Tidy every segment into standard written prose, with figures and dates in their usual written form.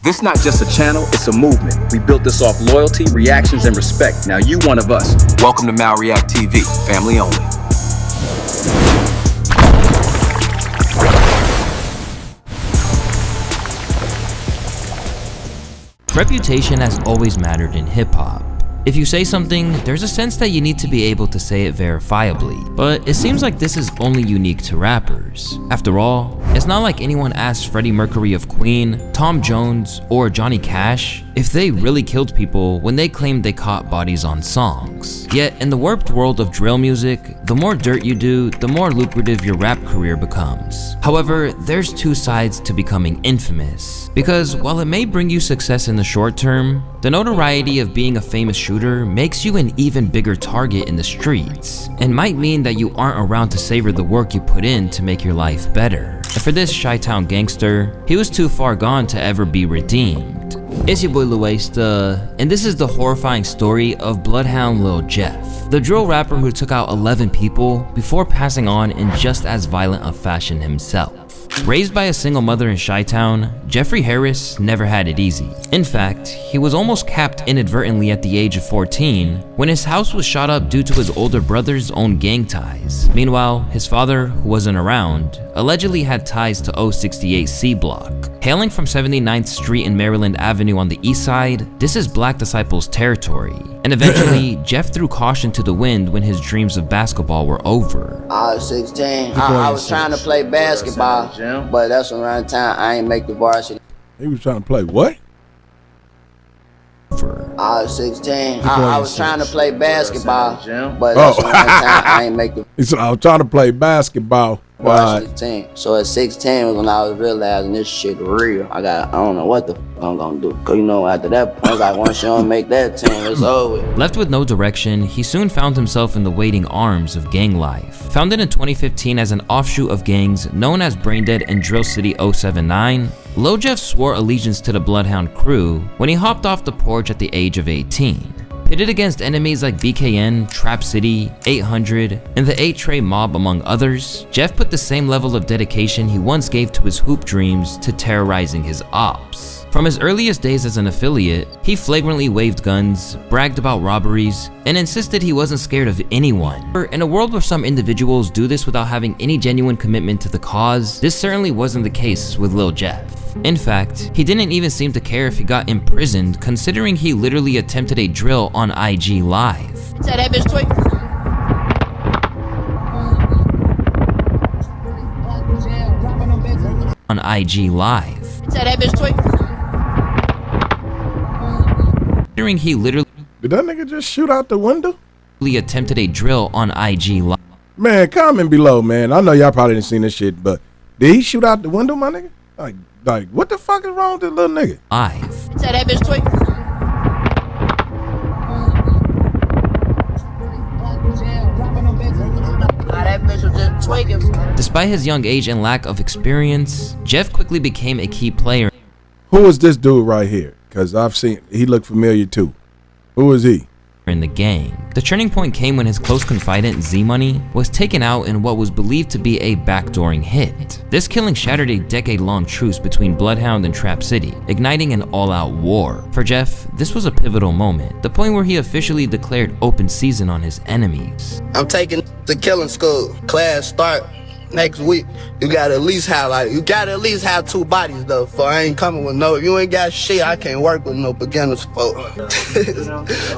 This not just a channel, it's a movement. We built this off loyalty, reactions, and respect. Now you one of us. Welcome to MalreactTV, family only. Reputation has always mattered in hip-hop. If you say something, there's a sense that you need to be able to say it verifiably, but it seems like this is only unique to rappers. After all, it's not like anyone asked Freddie Mercury of Queen, Tom Jones, or Johnny Cash if they really killed people when they claimed they caught bodies on songs. Yet, in the warped world of drill music, the more dirt you do, the more lucrative your rap career becomes. However, there's two sides to becoming infamous, because while it may bring you success in the short term, the notoriety of being a famous shooter makes you an even bigger target in the streets, and might mean that you aren't around to savor the work you put in to make your life better. And for this Chi-Town gangster, he was too far gone to ever be redeemed. It's your boy Luesta, and this is the horrifying story of Bloodhound Lil Jeff, the drill rapper who took out 11 people before passing on in just as violent a fashion himself. Raised by a single mother in Chi-Town, Jeffrey Harris never had it easy. In fact, he was almost capped inadvertently at the age of 14 when his house was shot up due to his older brother's own gang ties. Meanwhile, his father, who wasn't around, allegedly had ties to 068 C Block. Hailing from 79th Street and Maryland Avenue on the east side, this is Black Disciples territory. And eventually, Jeff threw caution to the wind when his dreams of basketball were over. I was 16. I was trying to play basketball, but that's around the time I ain't make the varsity. He was trying to play what? I was 16. I was trying to play basketball, but that's around the time I ain't make the. He said, I was trying to play basketball. varsity team. So at 16 was when I was realizing this shit real. I don't know what the fuck I'm gonna do. Cause you know, after that point, like once you don't make that team, it's over. Left with no direction, he soon found himself in the waiting arms of gang life. Founded in 2015 as an offshoot of gangs known as Braindead and Drill City 079, Lil Jeff swore allegiance to the Bloodhound crew when he hopped off the porch at the age of 18. Pitted against enemies like BKN, Trap City, 800, and the 8-Tray Mob among others, Jeff put the same level of dedication he once gave to his hoop dreams to terrorizing his ops. From his earliest days as an affiliate, he flagrantly waved guns, bragged about robberies, and insisted he wasn't scared of anyone. In a world where some individuals do this without having any genuine commitment to the cause, this certainly wasn't the case with Lil Jeff. In fact, he didn't even seem to care if he got imprisoned, considering he literally attempted a drill on IG Live. Tell that bitch quick. On IG Live. Tell that bitch quick. Considering he literally Did that nigga just shoot out the window? attempted a drill on IG Live. Man, comment below, man. I know y'all probably didn't seen this shit, but did he shoot out the window, my nigga? Like, what the fuck is wrong with this little nigga? Tell that bitch quick. That bitch was just tweaking. Despite his young age and lack of experience, Jeff quickly became a key player Who is this dude right here? Because I've seen, he looked familiar too. Who is he? in the gang. The turning point came when his close confidant Z-Money was taken out in what was believed to be a backdooring hit. This killing shattered a decade-long truce between Bloodhound and Trap City, igniting an all-out war. For Jeff, this was a pivotal moment, the point where he officially declared open season on his enemies. I'm taking to killing school. Class start next week. You gotta at least have 2 bodies though. For I ain't coming with no. If you ain't got shit, I can't work with no beginners folk.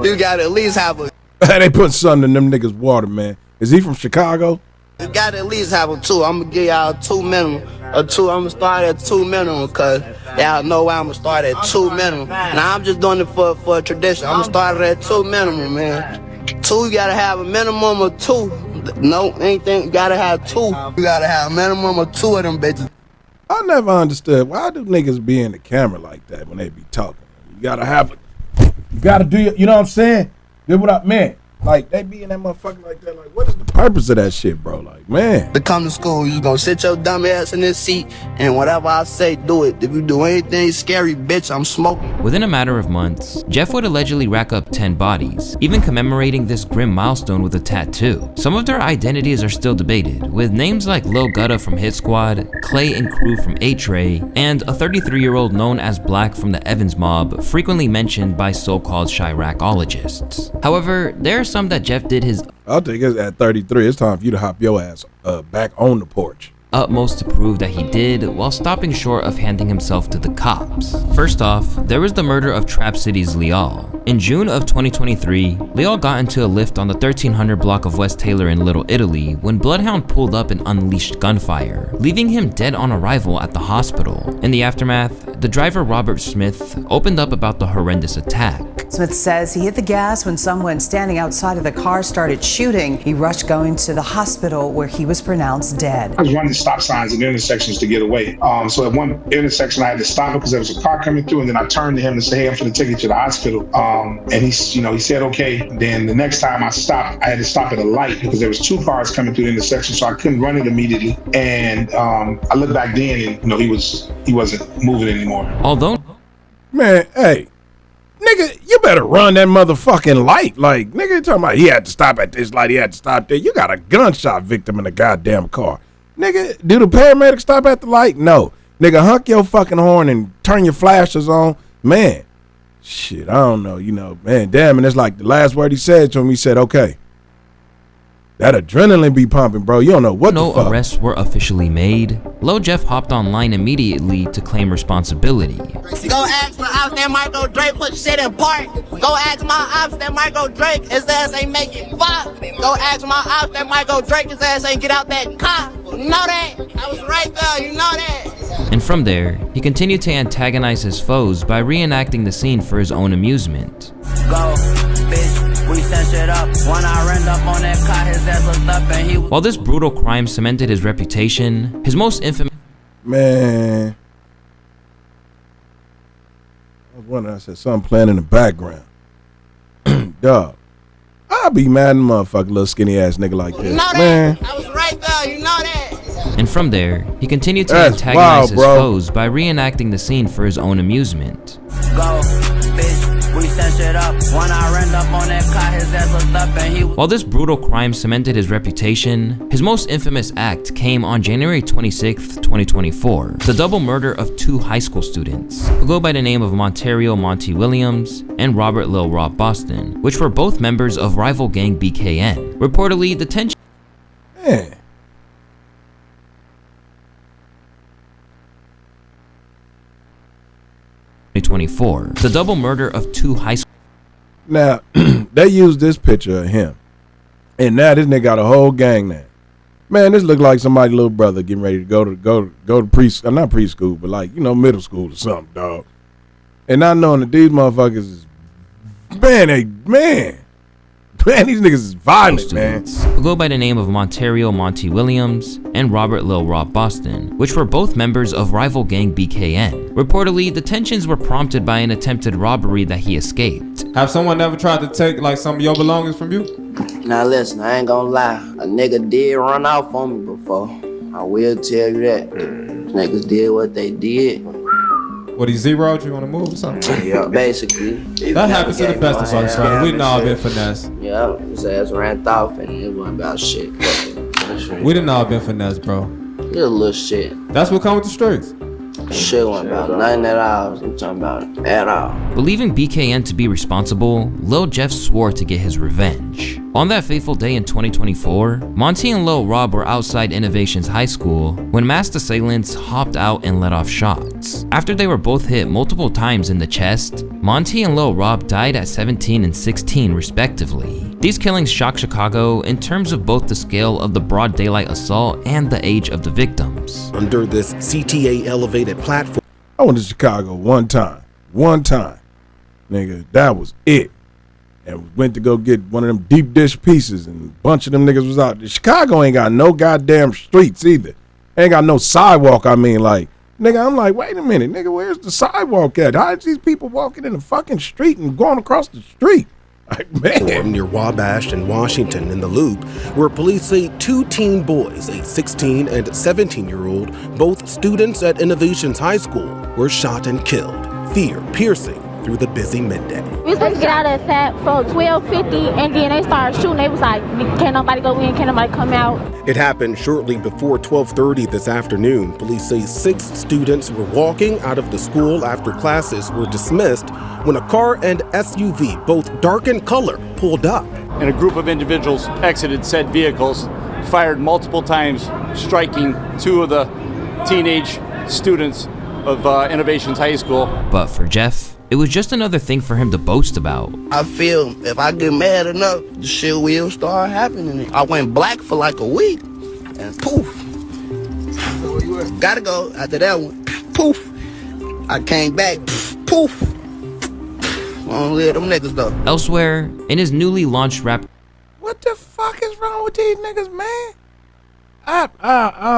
You gotta at least have a. They put something in them niggas' water, man. Is he from Chicago? You gotta at least have a 2. I'm gonna give y'all 2 minimum. A 2. I'm gonna start at 2 minimum, cause y'all know why I'm gonna start at 2 minimum. Now I'm just doing it for a tradition. I'm gonna start it at 2 minimum, man. 2, you gotta have a minimum of 2. No, anything, you gotta have 2. You gotta have a minimum of 2 of them bitches. I never understood, why do niggas be in the camera like that when they be talking? You gotta have it. You gotta do, you know what I'm saying? That's what I meant. Like, they be in that motherfucker like that. Like, what is the purpose of that shit, bro? Like, man. To come to school, you gonna sit your dumb ass in this seat, and whatever I say, do it. If you do anything scary, bitch, I'm smoking. Within a matter of months, Jeff would allegedly rack up 10 bodies, even commemorating this grim milestone with a tattoo. Some of their identities are still debated, with names like Lil Gutta from Hit Squad, Clay and Crew from A-Tray, and a 33-year-old known as Black from the Evans Mob frequently mentioned by so-called Chiracologists. However, there are some that Jeff did his I think it's at 33. It's time for you to hop your ass back on the porch. utmost to prove that he did, while stopping short of handing himself to the cops. First off, there was the murder of Trap City's Leal. In June of 2023, Leal got into a lift on the 1300 block of West Taylor in Little Italy when Bloodhound pulled up and unleashed gunfire, leaving him dead on arrival at the hospital. In the aftermath, the driver Robert Smith opened up about the horrendous attack. Smith says he hit the gas when someone standing outside of the car started shooting. He rushed going to the hospital where he was pronounced dead. I was running stop signs and intersections to get away. So at one intersection, I had to stop it because there was a car coming through, and then I turned to him and said, "Hey, I'm going to take you to the hospital." And he said, "Okay." Then the next time I stopped, I had to stop at a light because there was two cars coming through the intersection, so I couldn't run it immediately. And I looked back then, and he wasn't moving anymore. Although, Man, hey, nigga, you better run that motherfucking light. Like, nigga, you talking about he had to stop at this light, he had to stop there. You got a gunshot victim in a goddamn car. Nigga, do the paramedics stop at the light? No. Nigga, honk your fucking horn and turn your flashers on. Man, shit, I don't know, man, damn, and it's like the last word he said to him, he said, "Okay." That adrenaline be pumping, bro. You don't know what the fuck. no arrests were officially made, Lil Jeff hopped online immediately to claim responsibility. Go ask my ops that Michael Drake put shit in park. Go ask my ops that Michael Drake, his ass ain't making fuck. Go ask my ops that Michael Drake, his ass ain't get out that car. You know that? I was right there, you know that? And from there, he continued to antagonize his foes by reenacting the scene for his own amusement. Go, bitch, we sent shit up. When I ran up on that car, his ass looked up and he was... While this brutal crime cemented his reputation, his most infamous... Man, I was wondering, I said something playing in the background. Dog, I'll be mad at motherfucking little skinny ass nigga like this. You know that? Man, I was right there, you know that? And from there, he continued to That's antagonize wild, his bro. foes by reenacting the scene for his own amusement. Go, bitch, we sent shit up. When I ran up on that car, his ass looked up and he was... While this brutal crime cemented his reputation, his most infamous act came on January 26, 2024, the double murder of two high school students, who go by the name of Montario Monty Williams and Robert Lil Rob Boston, which were both members of rival gang BKN. Reportedly, the tension... man. 2024, the double murder of two high school... Now, they used this picture of him, and now this nigga got a whole gang now. Man, this look like somebody's little brother getting ready to go to preschool, not preschool, but like, middle school or something, dog. And not knowing that these motherfuckers is, man, these niggas is violent, man. who go by the name of Montario Monty Williams and Robert Lil Rob Boston, which were both members of rival gang BKN. Reportedly, the tensions were prompted by an attempted robbery that he escaped. Have someone ever tried to take like some of your belongings from you? Now listen, I ain't gonna lie. A nigga did run off on me before. I will tell you that. Niggas did what they did. What, he zeroed you on the move or something? Yeah, basically. That happens to the best of us, right? We done all been finesse. Yeah, his ass ran off and it wasn't about shit. We done all been finesse, bro. Just a little shit. That's what comes with the streets. Shit wasn't about nothing at all. I'm talking about it at all. Believing BKN to be responsible, Lil Jeff swore to get his revenge. On that fateful day in 2024, Monty and Lil Rob were outside Innovations High School when masked assailants hopped out and let off shots. After they were both hit multiple times in the chest, Monty and Lil Rob died at 17 and 16 respectively. These killings shocked Chicago in terms of both the scale of the broad daylight assault and the age of the victims. Under this CTA elevated platform. I went to Chicago one time, nigga, that was it. And went to go get one of them deep dish pieces, and a bunch of them niggas was out there. Chicago ain't got no goddamn streets either. Ain't got no sidewalk, like, nigga, I'm like, wait a minute, nigga, where's the sidewalk at? How is these people walking in the fucking street and going across the street? Man. Near Wabash and Washington in the Loop, where police say 2 teen boys, a 16 and 17-year-old, both students at Innovations High School, were shot and killed, fear piercing through the busy midday. We was supposed to get out of that for 12:50, and then they started shooting. They was like, can't nobody go in, can't nobody come out. It happened shortly before 12:30 this afternoon. Police say 6 students were walking out of the school after classes were dismissed when a car and SUV, both dark in color, pulled up. And a group of individuals exited said vehicles, fired multiple times, striking 2 of the teenage students of Innovations High School. But for Jeff, it was just another thing for him to boast about. I feel if I get mad enough, the shit will start happening. I went black for like a week, and poof. Gotta go after that one. Poof. I came back. Poof. I don't let them niggas though. Elsewhere, in his newly launched rap. What the fuck is wrong with these niggas, man? I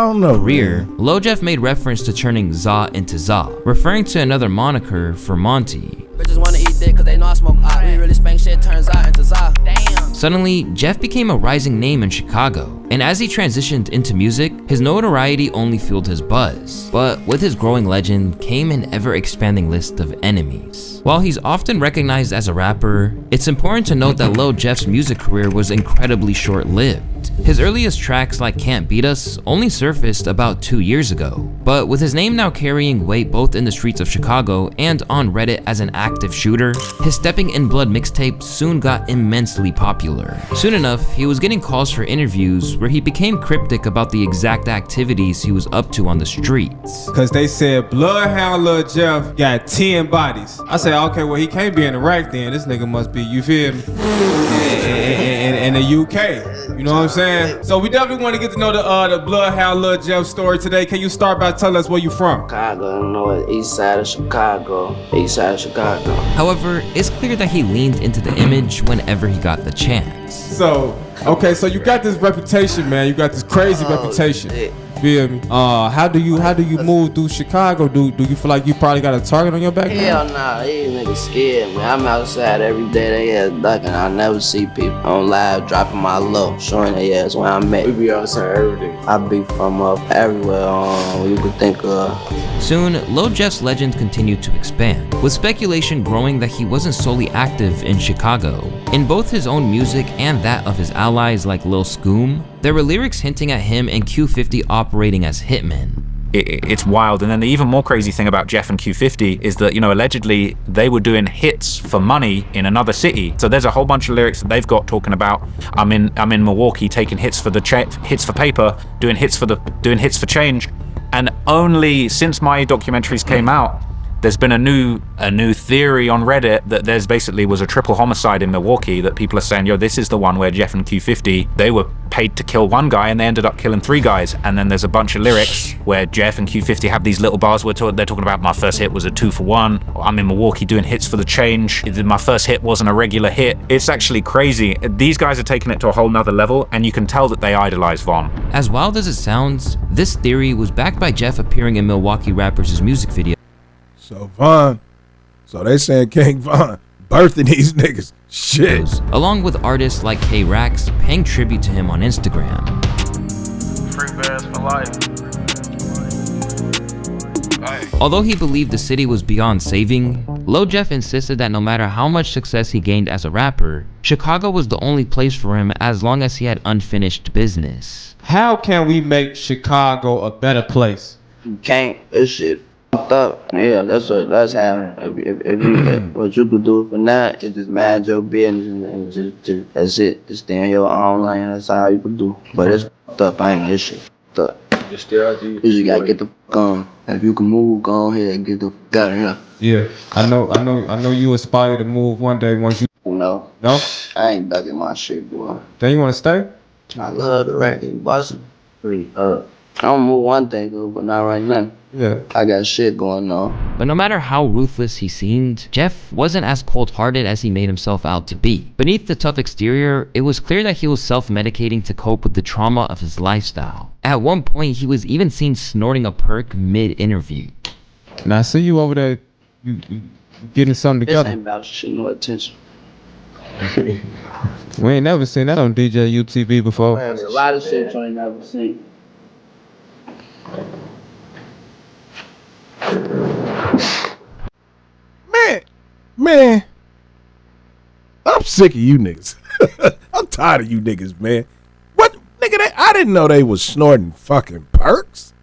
don't know. Career, Lil Jeff made reference to turning Za into Za, referring to another moniker for Monty. Bitches wanna eat dick cause they know I smoke pot. We really spank shit, turns out into Za. Damn. Suddenly, Jeff became a rising name in Chicago, and as he transitioned into music, his notoriety only fueled his buzz. But with his growing legend came an ever-expanding list of enemies. While he's often recognized as a rapper, it's important to note that Lil Jeff's music career was incredibly short-lived. His earliest tracks like Can't Beat Us only surfaced about 2 years ago, but with his name now carrying weight both in the streets of Chicago and on Reddit as an active shooter, his Stepping in Blood mixtape soon got immensely popular. Soon enough, he was getting calls for interviews where he became cryptic about the exact activities he was up to on the streets. Cause they said Bloodhound Lil Jeff got 10 bodies. I said, okay, well he can't be in Iraq then. This nigga must be, you feel me, in the UK. You know what I'm saying? So we definitely want to get to know the Bloodhound Lil Jeff story today. Can you start by telling us where you from? Chicago, I know it. East side of Chicago. East side of Chicago. However, it's clear that he leaned into the image whenever he got the chance. So, okay, so you got this reputation, man. You got this crazy reputation. Shit. Feel me? How do you move through Chicago? Do you feel like you probably got a target on your back? Hell nah, these niggas scared, man. I'm outside every day, they ass ducking. I never see people on live dropping my low, showing their ass where I'm at. We be outside every day. I be from up everywhere you could think of. Soon, Lil Jeff's legend continued to expand, with speculation growing that he wasn't solely active in Chicago. In both his own music and that of his allies like Lil Scoom, there were lyrics hinting at him and Q50 operating as hitmen. It's wild. And then the even more crazy thing about Jeff and Q50 is that, you know, allegedly they were doing hits for money in another city. So there's a whole bunch of lyrics that they've got talking about I'm in Milwaukee taking hits for hits for paper, doing hits for change. And only since my documentaries came out, there's been a new theory on Reddit that there's basically was a triple homicide in Milwaukee that people are saying, yo, this is the one where Jeff and Q50, they were paid to kill one guy and they ended up killing 3 guys. And then there's a bunch of lyrics where Jeff and Q50 have these little bars where they're talking about my first hit was a 2 for 1. I'm in Milwaukee doing hits for the change. My first hit wasn't a regular hit. It's actually crazy. These guys are taking it to a whole nother level, and you can tell that they idolize Von. As wild as it sounds, this theory was backed by Jeff appearing in Milwaukee Rappers' music video. So Von, so they saying King Von birthing these niggas. Shit. Along with artists like K-Rax paying tribute to him on Instagram. Free bears for life. Although he believed the city was beyond saving, Lil Jeff insisted that no matter how much success he gained as a rapper, Chicago was the only place for him as long as he had unfinished business. How can we make Chicago a better place? You can't. This shit up. Yeah, that's happening. If you, what you could do for now is just mind your business and just that's it. Just stay in your own lane. That's all you could do. But it's up. I ain't this shit up. You just gotta get the fuck on. If you can move, go ahead and get the fuck out of here. Yeah, I know you aspire to move one day once you. No. No? I ain't ducking my shit, boy. Then you wanna stay? I love the record, boss. I'm gonna move one day, though, but not right now. Yeah. I got shit going on. But no matter how ruthless he seemed, Jeff wasn't as cold-hearted as he made himself out to be. Beneath the tough exterior, it was clear that he was self-medicating to cope with the trauma of his lifestyle. At one point, he was even seen snorting a perk mid-interview. Now I see you over there, you getting something together. This ain't about shit, no attention. We ain't never seen that on DJ UTV before. Man, there's a lot of shit you ain't never seen. Man, I'm sick of you niggas. I'm tired of you niggas, man. What, nigga, I didn't know they was snorting fucking perks.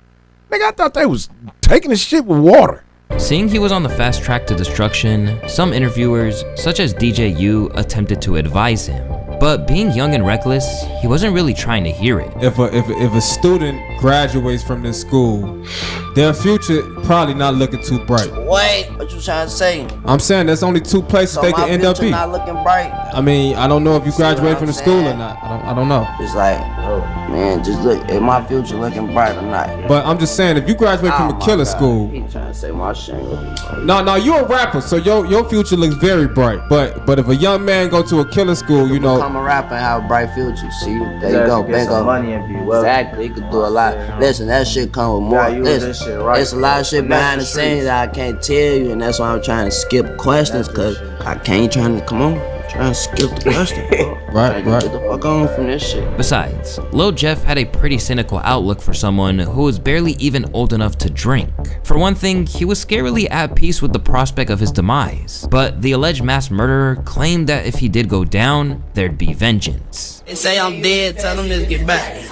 Nigga, I thought they was taking the shit with water. Seeing he was on the fast track to destruction, some interviewers, such as DJ U, attempted to advise him. But being young and reckless, he wasn't really trying to hear it. If a student graduates from this school, their future probably not looking too bright. Wait, what you trying to say? I'm saying there's only two places So they my can end up future in. not looking bright. I mean, I don't know if you graduate what from the I'm school or saying? not. I don't know. It's like, man, just look, is my future looking bright or not? But I'm just saying, if you graduate from a killer school, He trying to say my shit ain't looking bright. no, you're a rapper, so your future looks very bright. But if a young man go to a killer school, you know, Become a rapper and have a bright future. See, there you go, bingo. Money and be well. Exactly, you could do a lot. Listen, that shit come with more. Listen, there's a lot of shit behind the scenes that I can't tell you, and that's why I'm trying to skip questions, cause I can't come on. I'm trying to skip the question. Right. Get the fuck on from this shit. Besides, Lil Jeff had a pretty cynical outlook for someone who was barely even old enough to drink. For one thing, he was scarily at peace with the prospect of his demise, but the alleged mass murderer claimed that if he did go down, there'd be vengeance. They say I'm dead, tell them to get back.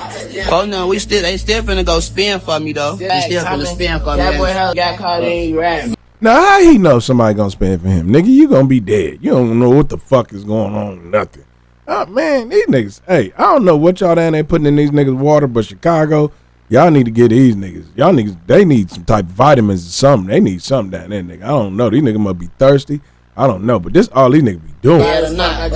Oh no, they still finna go spin for me though. They still finna spin for me. That boy got caught in you rap. Now, how he know somebody gonna spend for him? Nigga, you gonna be dead. You don't know what the fuck is going on, nothing. Oh, man, these niggas, hey, I don't know what y'all down there putting in these niggas' water, but Chicago, y'all need to get these niggas. Y'all niggas, they need some type of vitamins or something. They need something down there, nigga. I don't know. These niggas must be thirsty. I don't know, but this all these niggas be doing. Yeah, not.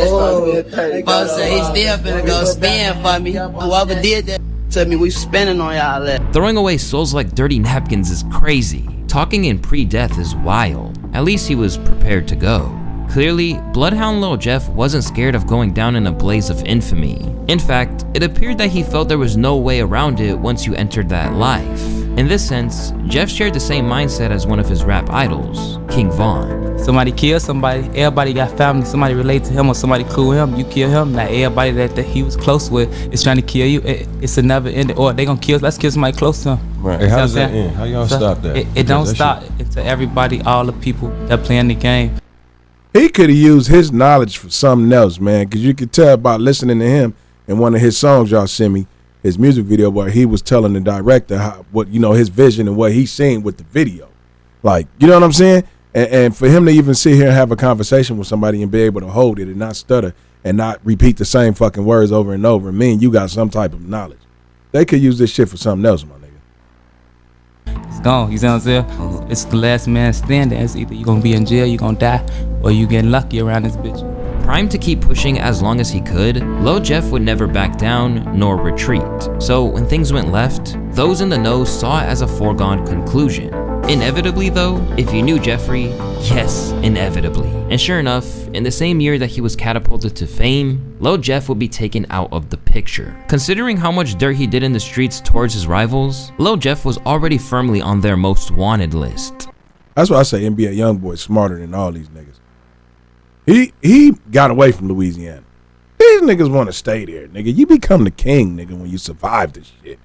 Boss said he still finna go spin for me. Whoever did that to me, we spinning on y'all that. Throwing away souls like dirty napkins is crazy. Talking in pre-death is wild. At least he was prepared to go. Clearly, Bloodhound Lil Jeff wasn't scared of going down in a blaze of infamy. In fact, it appeared that he felt there was no way around it once you entered that life. In this sense, Jeff shared the same mindset as one of his rap idols, King Von. Somebody kill somebody, everybody got family, somebody relate to him or somebody cool him, you kill him. Now everybody that he was close with is trying to kill you. It's a never ending, or they gonna let's kill somebody close to him. Right. Hey, how does that end? How y'all stop that? It don't stop. It's to everybody, all the people that playing the game. He could have used his knowledge for something else, man, because you could tell by listening to him in one of his songs y'all sent me, his music video, where he was telling the director what his vision and what he's seeing with the video. Like, you know what I'm saying? And for him to even sit here and have a conversation with somebody and be able to hold it and not stutter and not repeat the same fucking words over and over, mean you got some type of knowledge. They could use this shit for something else, my nigga. It's gone, you see what I'm saying? It's the last man standing. It's either you gonna be in jail, you gonna die, or you getting lucky around this bitch. Primed to keep pushing as long as he could, Lil Jeff would never back down nor retreat. So when things went left, those in the know saw it as a foregone conclusion. Inevitably though, if you knew Jeffrey, yes, inevitably. And sure enough, in the same year that he was catapulted to fame, Lil Jeff would be taken out of the picture. Considering how much dirt he did in the streets towards his rivals, Lil Jeff was already firmly on their most wanted list. That's why I say NBA Youngboy's smarter than all these niggas. He got away from Louisiana. These niggas want to stay there, nigga. You become the king, nigga, when you survive this shit.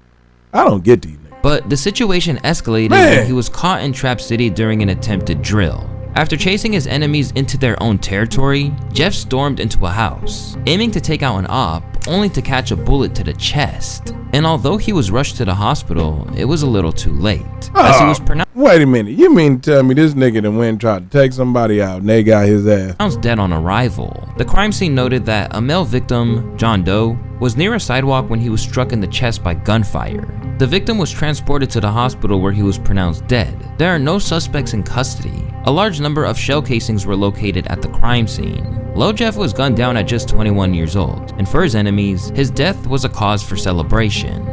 I don't get these niggas. But the situation escalated when he was caught in Trap City during an attempted drill. After chasing his enemies into their own territory, Jeff stormed into a house, aiming to take out an op, only to catch a bullet to the chest. And although he was rushed to the hospital, it was a little too late. As he was wait a minute, you mean to tell me this nigga that went and tried to take somebody out and they got his ass pronounced dead on arrival? The crime scene noted that a male victim, John Doe, was near a sidewalk when he was struck in the chest by gunfire. The victim was transported to the hospital where he was pronounced dead. There are no suspects in custody. A large number of shell casings were located at the crime scene. Lil Jeff was gunned down at just 21 years old, and for his enemies, his death was a cause for celebration.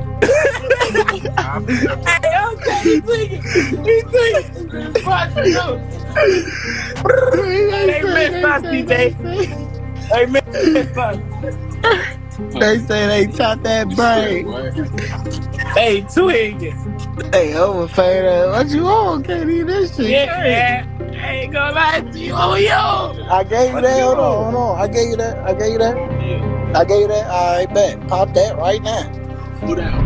They say they chop that brain. Hey, twig. Hey, overpaid. What you want? Can't eat this shit. Yeah, I ain't gonna lie to you. Oh, yo. I gave you that. Hold on. I gave you that. All right, bet. Pop that right now.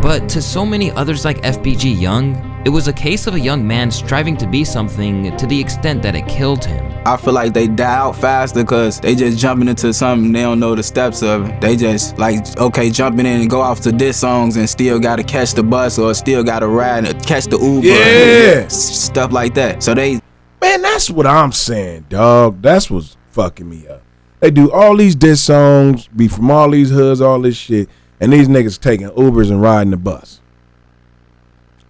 But to so many others like FBG Young, it was a case of a young man striving to be something to the extent that it killed him. I feel like they die out faster because they just jumping into something they don't know the steps of it. They just like, okay, jumping in and go off to diss songs and still gotta catch the bus or still gotta ride and catch the Uber. Yeah. Stuff like that. So they... Man, that's what I'm saying, dog. That's what's fucking me up. They do all these diss songs, be from all these hoods, all this shit, and these niggas taking Ubers and riding the bus.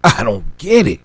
I don't get it.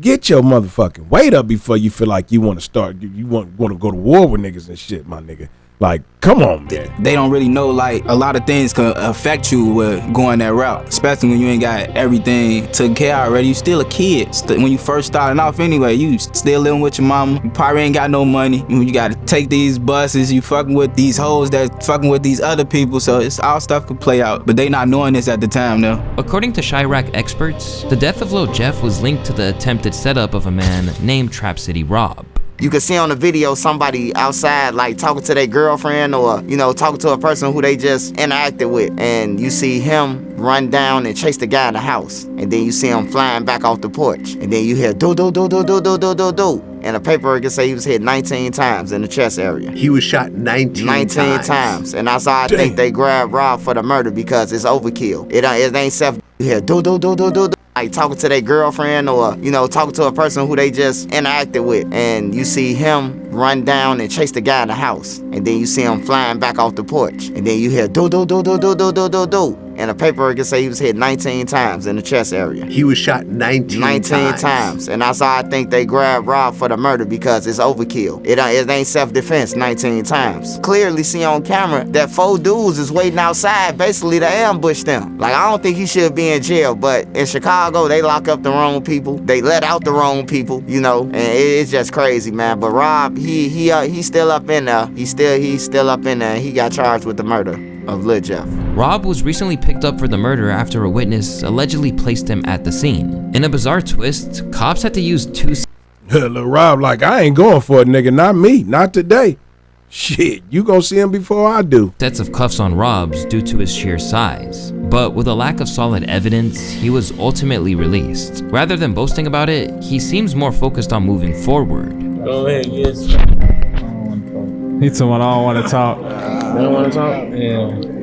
Get your motherfucking weight up before you feel like you want to start. You want to go to war with niggas and shit, my nigga. Like, come on, man. They don't really know, like, a lot of things can affect you with going that route, especially when you ain't got everything taken care of already. You still a kid. When you first starting off anyway, you still living with your mama. You probably ain't got no money. You got to take these buses. You fucking with these hoes that fucking with these other people. So it's all stuff could play out. But they not knowing this at the time, though. According to Chirac experts, the death of Lil Jeff was linked to the attempted setup of a man named Trap City Rob. You can see on the video somebody outside like talking to their girlfriend or, you know, talking to a person who they just interacted with. And you see him run down and chase the guy in the house. And then you see him flying back off the porch. And then you hear do. And the paperwork can say he was hit 19 times in the chest area. He was shot 19 times. And that's how I think they grabbed Rob for the murder because it's overkill. It ain't self. You hear do. Like talking to their girlfriend or, you know, talking to a person who they just interacted with. And you see him run down and chase the guy in the house. And then you see him flying back off the porch. And then you hear do. And the paperwork can say he was hit 19 times in the chest area. He was shot 19 times. And that's how I think they grabbed Rob for the murder because it's overkill. It ain't self-defense 19 times. Clearly see on camera that 4 dudes is waiting outside basically to ambush them. Like, I don't think he should be in jail, but in Chicago, they lock up the wrong people. They let out the wrong people, you know, and it's just crazy, man. But Rob, he's still up in there. He's still up in there. He got charged with the murder of Lil Jeff. Rob was recently picked up for the murder after a witness allegedly placed him at the scene. In a bizarre twist, cops had to use 2... Lil Rob like, I ain't going for it, nigga. Not me. Not today. Shit, you gonna see him before I do. Sets of cuffs on Rob's due to his sheer size. But with a lack of solid evidence, he was ultimately released. Rather than boasting about it, he seems more focused on moving forward. Go ahead, yes. He told me I don't want to talk. You don't want to talk? Yeah.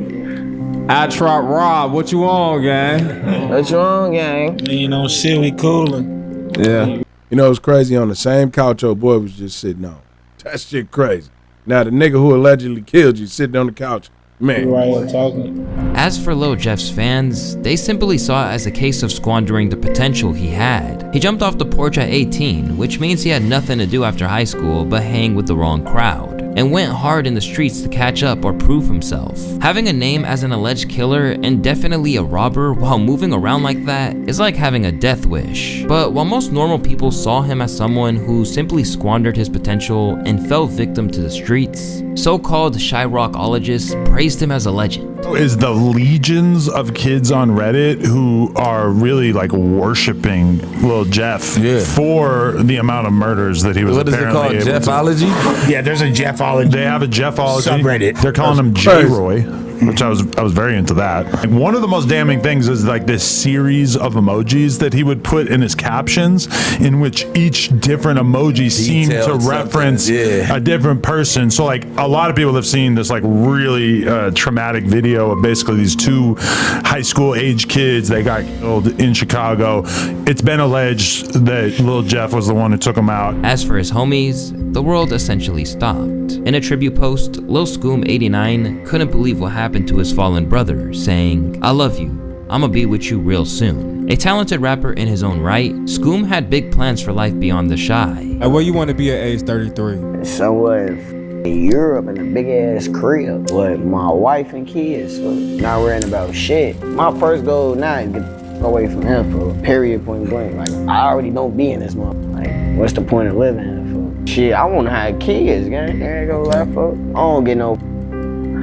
I Trap Rob, what you on, gang? What you on, gang? You know, shit, we coolin'. Yeah. You know, it's crazy, on the same couch old boy was just sitting on. That shit crazy. Now the nigga who allegedly killed you sitting on the couch, man. Right here talking. As for Lil Jeff's fans, they simply saw it as a case of squandering the potential he had. He jumped off the porch at 18, which means he had nothing to do after high school but hang with the wrong crowd, and went hard in the streets to catch up or prove himself. Having a name as an alleged killer and definitely a robber while moving around like that is like having a death wish. But while most normal people saw him as someone who simply squandered his potential and fell victim to the streets, so-called Chiracologists praised him as a legend. Is the legions of kids on Reddit who are really like worshiping Lil Jeff for the amount of murders that he was apparently able to. What is it called? Jeffology? Yeah, there's a Jeffology. They have a Jeffology subreddit. They're calling him J-Roy, which I was very into that. And one of the most damning things is like this series of emojis that he would put in his captions, in which each different emoji seemed to reference a different person. So like a lot of people have seen this like really traumatic video of basically these 2 high school age kids that got killed in Chicago. It's been alleged that Lil Jeff was the one who took them out. As for his homies, the world essentially stopped. In a tribute post, Lil Scoom89 couldn't believe what happened to his fallen brother, saying, "I love you. I'ma be with you real soon." A talented rapper in his own right, Scoom had big plans for life beyond the Chi. Where you want to be at age 33? Somewhere in Europe in a big ass crib with my wife and kids, so not worrying about shit. My first goal now is get away from him for period, point blank. Like, I already don't be in this month. Like, what's the point of living here for? Shit, I want to have kids, gang. Ain't go left for. I don't get no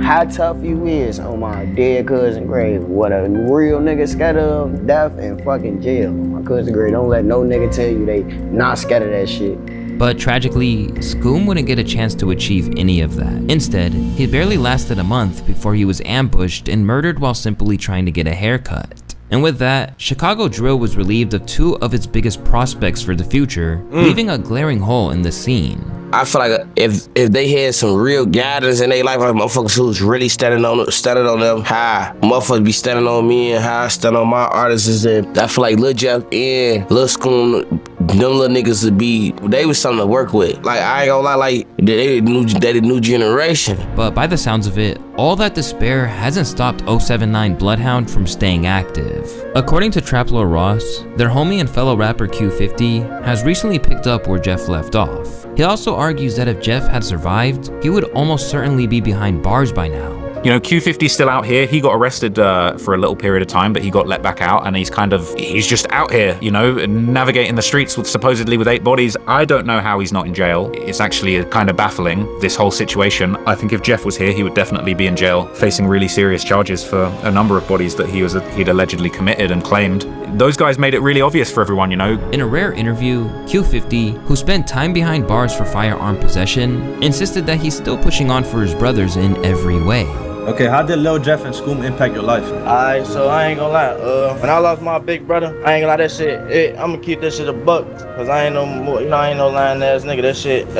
how tough you is on my dead cousin grave. What a real nigga scared of, death and fucking jail. My cousin grave, don't let no nigga tell you they not scared of that shit. But tragically, Scoom wouldn't get a chance to achieve any of that. Instead, he barely lasted a month before he was ambushed and murdered while simply trying to get a haircut. And with that, Chicago Drill was relieved of two of its biggest prospects for the future, leaving a glaring hole in the scene. I feel like if they had some real guidance in their life, like motherfuckers who's really standing on them high, motherfuckers be standing on me and how I stand on my artists, and I feel like Lil Jeff and Lil Scoom, them little niggas they was something to work with. Like, I ain't gonna lie, like, they the new generation. But by the sounds of it, all that despair hasn't stopped 079 Bloodhound from staying active. According to Trap Lord Ross, their homie and fellow rapper Q50 has recently picked up where Jeff left off. He also argues that if Jeff had survived, he would almost certainly be behind bars by now. You know, Q50's still out here. He got arrested for a little period of time, but he got let back out, and he's just out here, you know, navigating the streets supposedly with 8 bodies. I don't know how he's not in jail. It's actually kind of baffling, this whole situation. I think if Jeff was here, he would definitely be in jail, facing really serious charges for a number of bodies that he'd allegedly committed and claimed. Those guys made it really obvious for everyone, you know. In a rare interview, Q50, who spent time behind bars for firearm possession, insisted that he's still pushing on for his brothers in every way. Okay, how did Lil Jeff and Scoom impact your life? Alright, so I ain't gonna lie. When I lost my big brother, I ain't gonna lie, that shit, I'm gonna keep this shit a buck. Cause I ain't no more, you know, I ain't no lying ass nigga. That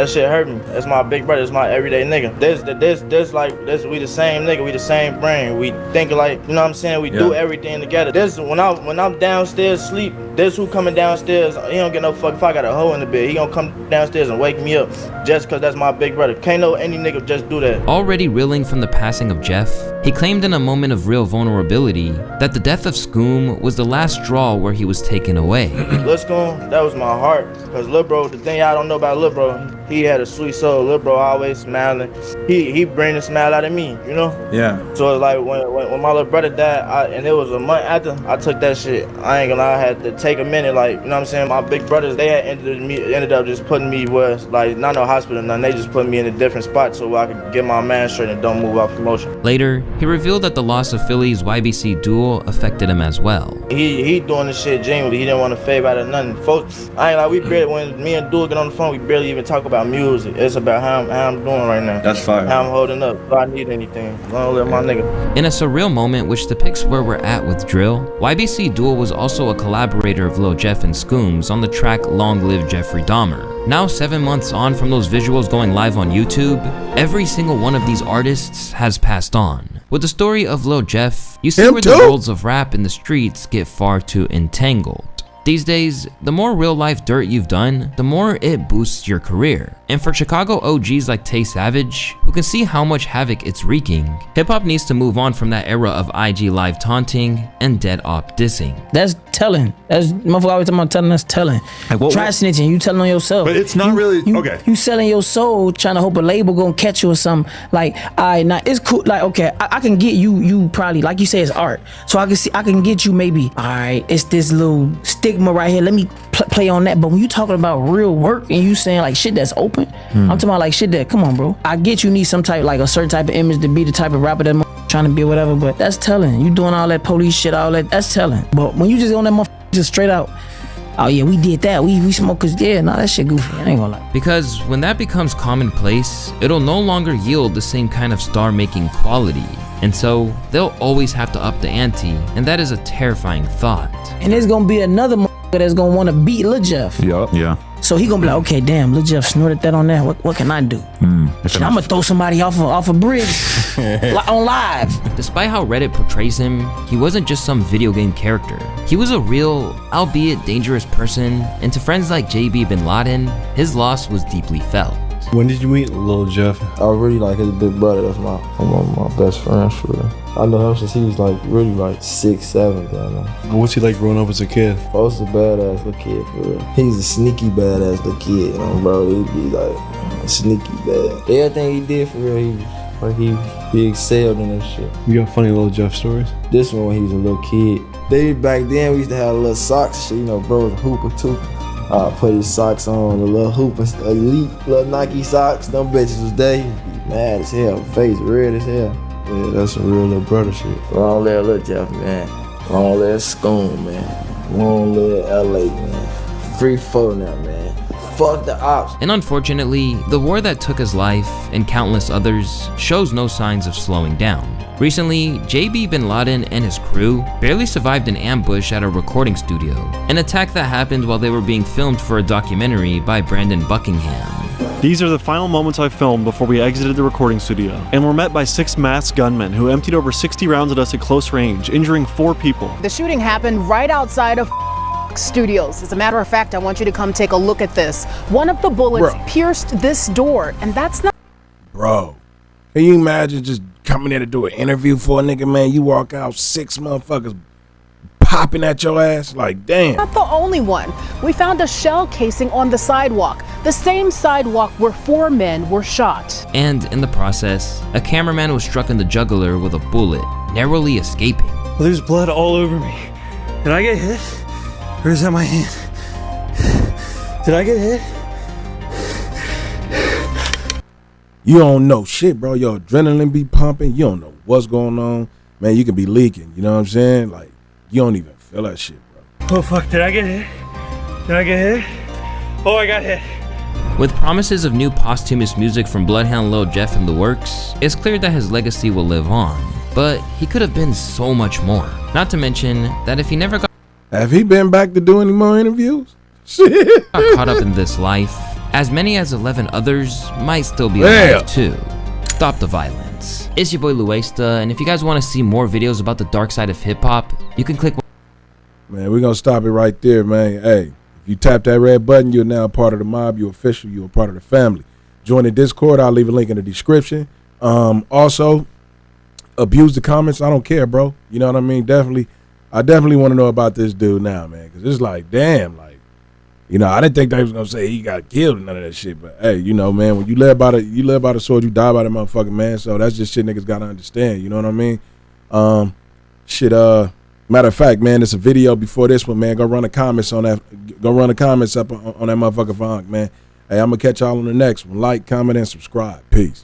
shit hurt me. That's my big brother, it's my everyday nigga. This, we the same nigga, we the same brain. We think like, you know what I'm saying? We do everything together. This, when I'm downstairs sleep, this who coming downstairs, he don't get no fuck if I got a hoe in the bed. He gonna come downstairs and wake me up just cause that's my big brother. Can't no any nigga just do that. Already reeling from the passing of Jeff, he claimed in a moment of real vulnerability that the death of Scoom was the last straw where he was taken away. Lil Scoom, that was my heart. Cause Lil Bro, the thing y'all don't know about Lil Bro, he had a sweet soul. Lil Bro always smiling. He bring the smile out of me, you know? Yeah. So it's like when my little brother died, and it was a month after, I took that shit. I ain't gonna lie, I had to take a minute, like, you know what I'm saying? My big brothers, they had ended up just putting me where, like, not no hospital, nothing. They just put me in a different spot so I could get my man straight and don't move off promotion. Later, he revealed that the loss of Philly's YBC duel affected him as well. He doing this shit genuinely. He didn't want to fave out of nothing. Folks, I ain't like, we barely, when me and Duel get on the phone, we barely even talk about music. It's about how I'm doing right now. That's fire. How I'm holding up. If I need anything, long live my nigga. In a surreal moment which depicts where we're at with drill, YBC Duel was also a collaborator of Lil Jeff and Scoom's on the track Long Live Jeffrey Dahmer. Now 7 months on from those visuals going live on YouTube, every single one of these artists has passed on. With the story of Lil Jeff, you see where the worlds of rap and the streets get far too entangled. These days, the more real life dirt you've done, the more it boosts your career. And for Chicago OGs like Tay Savage, who can see how much havoc it's wreaking, hip-hop needs to move on from that era of IG live taunting and dead op dissing. That's telling. That's motherfucker always talking about telling, that's telling. Try snitching, you telling on yourself. But it's not okay. You selling your soul, trying to hope a label gonna catch you or something. Like, alright, now it's cool. Like, okay, I can get you probably, like you say, it's art. So I can get you maybe, alright, it's this little stigma right here. Let me play on that. But when you talking about real work and you saying like shit that's open, I'm talking about like shit that, come on, bro. I get you need some type, like a certain type of image to be the type of rapper that trying to be or whatever, but that's telling. You doing all that police shit, all that's telling. But when you just on that just straight out, oh yeah, we did that, we smokers, yeah, nah, that shit goofy, I ain't gonna lie. Because when that becomes commonplace, it'll no longer yield the same kind of star-making quality. And so, they'll always have to up the ante, and that is a terrifying thought. And there's gonna be another that's gonna wanna beat Lil Jeff. Yeah. So he gonna be like, okay, damn, Lil Jeff snorted that on there. What can I do? I'm gonna throw somebody off a bridge on live. Despite how Reddit portrays him, he wasn't just some video game character. He was a real, albeit dangerous person, and to friends like JB Bin Laden, his loss was deeply felt. When did you meet Lil Jeff? I really like his big brother. That's my best friend, for real. I know him since he was like really like 6, 7. What's he like growing up as a kid? I was a badass little kid, for real. He's a sneaky badass little kid, you know, bro. He'd be like sneaky bad. Everything he did, for real, he excelled in that shit. You got funny Lil Jeff stories? This one when he was a little kid. Back then we used to have little socks and shit, you know, bro was a hooper too. I put his socks on, the little hooper, elite little Nike socks. Them bitches was there. He be mad as hell, face red as hell. Yeah, that's some real little brother shit. Long live Lil Jeff, man. Long live Scoom, man. Long live LA, man. Free 4 now, man. Fuck the ops. And unfortunately, the war that took his life and countless others shows no signs of slowing down. Recently, JB bin Laden and his crew barely survived an ambush at a recording studio, an attack that happened while they were being filmed for a documentary by Brandon Buckingham. These are the final moments I filmed before we exited the recording studio, and were met by 6 masked gunmen who emptied over 60 rounds at us at close range, injuring 4 people. The shooting happened right outside of studios. As a matter of fact, I want you to come take a look at this. One of the bullets pierced this door, and that's not... Bro, can you imagine just coming in to do an interview for a nigga, man? You walk out, 6 motherfuckers popping at your ass, like, damn. Not the only one. We found a shell casing on the sidewalk, the same sidewalk where 4 men were shot. And in the process, a cameraman was struck in the jugular with a bullet, narrowly escaping. Well, there's blood all over me. Did I get hit? Or is that my hand? Did I get hit? You don't know shit, bro. Your adrenaline be pumping. You don't know what's going on. Man, you can be leaking, you know what I'm saying? Like, you don't even feel that shit, bro. Oh, fuck. Did I get hit? Did I get hit? Oh, I got hit. With promises of new posthumous music from Bloodhound Lil Jeff in the works, it's clear that his legacy will live on. But he could have been so much more. Not to mention that if he never got he been back to do any more interviews? Shit. caught up in this life, as many as 11 others might still be alive too. Stop the violence. It's your boy Luesta, and if you guys want to see more videos about the dark side of hip-hop, you can click. Man, we're gonna stop it right there, man. Hey, if you tap that red button, you're now part of the mob. You're official. You're a part of the family. Join the Discord. I'll leave a link in the description. Also, abuse the comments. I don't care, bro. You know what I mean? I definitely want to know about this dude now, man, because it's like, damn, like, you know, I didn't think they was gonna say he got killed and none of that shit. But hey, you know, man, when you live by the sword, you die by the motherfucking man. So that's just shit niggas gotta understand. You know what I mean? Matter of fact, man, it's a video before this one, man. Go run the comments on that. Go run the comments up on that motherfucker funk, man. Hey, I'm gonna catch y'all on the next one. Like, comment, and subscribe. Peace.